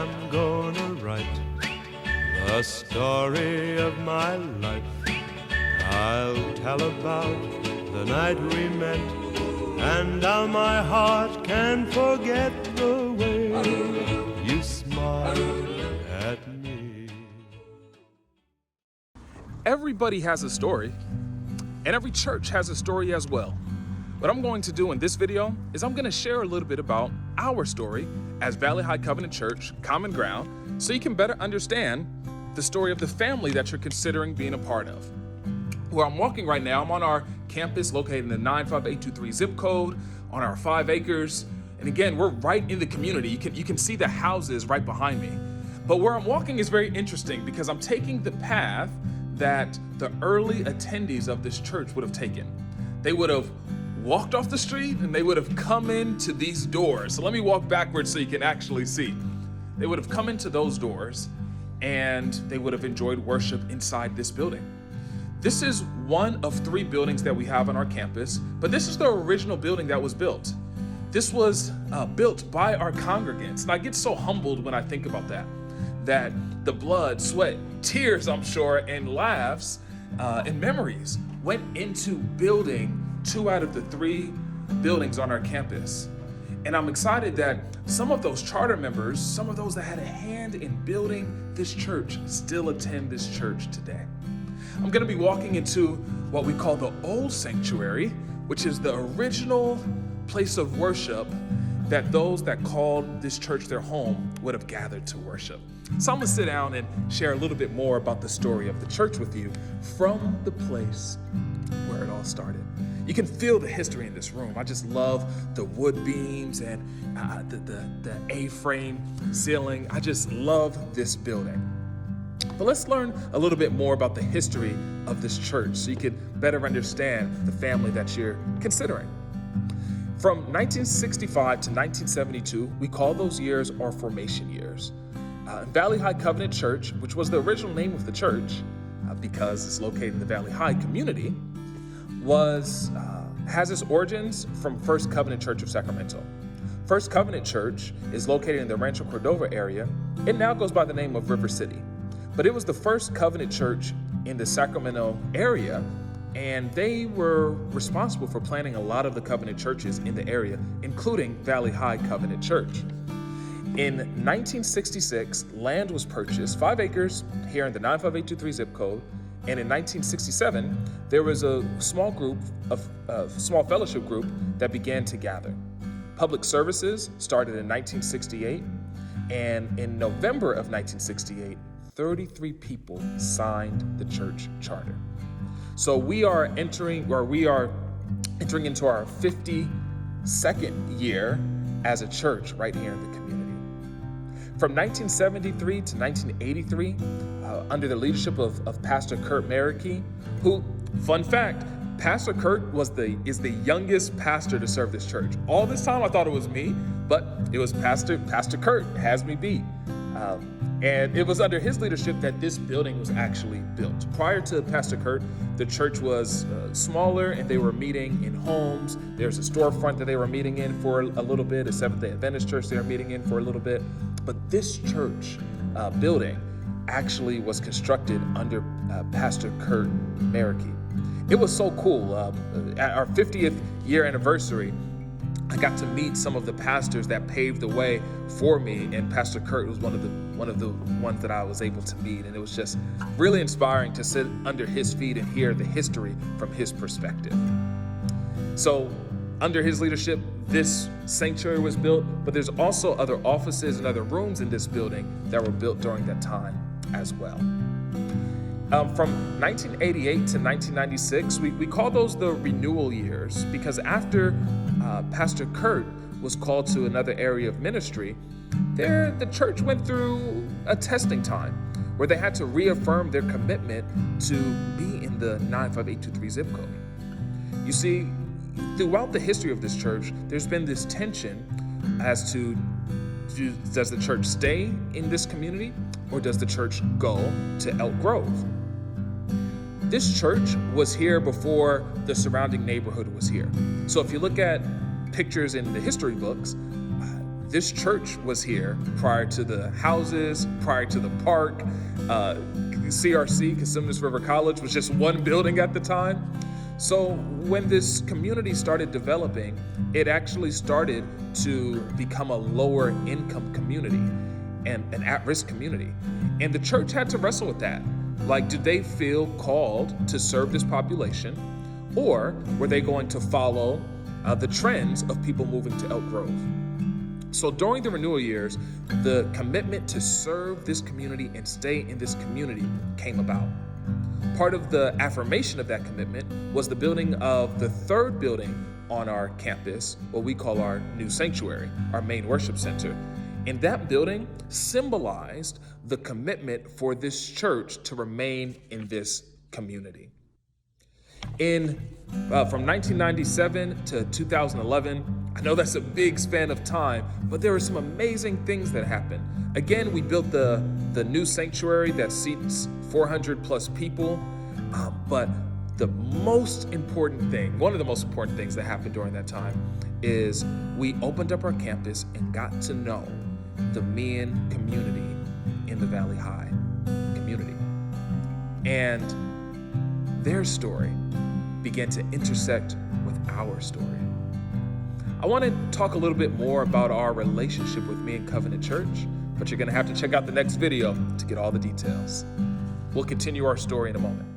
I'm gonna write the story of my life. I'll tell about the night we met and how my heart can forget the way you smiled at me. Everybody has a story, and every church has a story as well. What I'm going to do in this video is I'm going to share a little bit about our story as Valley High Covenant Church, Common Ground, so you can better understand the story of the family that you're considering being a part of. Where I'm walking right now, I'm on our campus located in the 95823 zip code on our 5 acres. And again, we're right in the community. You can see the houses right behind me. But where I'm walking is very interesting because I'm taking the path that the early attendees of this church would have taken. They would have walked off the street and they would have come into these doors. So let me walk backwards so you can actually see. They would have come into those doors and they would have enjoyed worship inside this building. This is one of 3 buildings that we have on our campus, but this is the original building that was built. This was built by our congregants. And I get so humbled when I think about that the blood, sweat, tears, I'm sure, and laughs and memories went into building 2 out of the 3 buildings on our campus. And I'm excited that some of those charter members, some of those that had a hand in building this church, still attend this church today. I'm going to be walking into what we call the old sanctuary, which is the original place of worship that those that called this church their home would have gathered to worship. So I'm going to sit down and share a little bit more about the story of the church with you from the place where it all started. You can feel the history in this room. I just love the wood beams and the A-frame ceiling. I just love this building. But let's learn a little bit more about the history of this church so you can better understand the family that you're considering. From 1965 to 1972, we call those years our formation years. Valley High Covenant Church, which was the original name of the church, because it's located in the Valley High community, has its origins from First Covenant Church of Sacramento. First Covenant Church is located in the Rancho Cordova area. It now goes by the name of River City, but it was the first Covenant Church in the Sacramento area, and they were responsible for planting a lot of the Covenant churches in the area, including Valley High Covenant Church. In 1966, land was purchased, 5 acres here in the 95823 zip code. And in 1967, there was a small fellowship group that began to gather. Public services started in 1968, and in November of 1968, 33 people signed the church charter. So we are entering into our 52nd year as a church right here in the community. From 1973 to 1983, under the leadership of Pastor Kurt Marikey, who, fun fact, Pastor Kurt is the youngest pastor to serve this church. All this time I thought it was me, but it was Pastor Kurt has me beat. And it was under his leadership that this building was actually built. Prior to Pastor Kurt, the church was smaller and they were meeting in homes. There's a storefront that they were meeting in for a little bit, a Seventh-day Adventist church they were meeting in for a little bit. But this church building actually was constructed under Pastor Kurt Marikey. It was so cool. At our 50th year anniversary, I got to meet some of the pastors that paved the way for me, and Pastor Kurt was one of the ones that I was able to meet, and it was just really inspiring to sit under his feet and hear the history from his perspective. So under his leadership, this sanctuary was built, but there's also other offices and other rooms in this building that were built during that time as well. From 1988 to 1996, we call those the renewal years because after Pastor Kurt was called to another area of ministry, the church went through a testing time where they had to reaffirm their commitment to be in the 95823 zip code. You see, throughout the history of this church, there's been this tension as to does the church stay in this community or does the church go to Elk Grove? This church was here before the surrounding neighborhood was here. So if you look at pictures in the history books, this church was here prior to the houses, prior to the park. CRC, Cosumnes River College, was just one building at the time. So when this community started developing, it actually started to become a lower income community and an at-risk community. And the church had to wrestle with that. Like, did they feel called to serve this population, or were they going to follow the trends of people moving to Elk Grove? So during the renewal years, the commitment to serve this community and stay in this community came about. Part of the affirmation of that commitment was the building of the third building on our campus, what we call our new sanctuary, our main worship center. And that building symbolized the commitment for this church to remain in this community. From 1997 to 2011, I know that's a big span of time, but there were some amazing things that happened. Again, we built the new sanctuary that seats 400 plus people, but the most important thing, one of the most important things that happened during that time is we opened up our campus and got to know the Mian community in the Valley High community. And their story began to intersect with our story. I want to talk a little bit more about our relationship with Mian Covenant Church, but you're going to have to check out the next video to get all the details. We'll continue our story in a moment.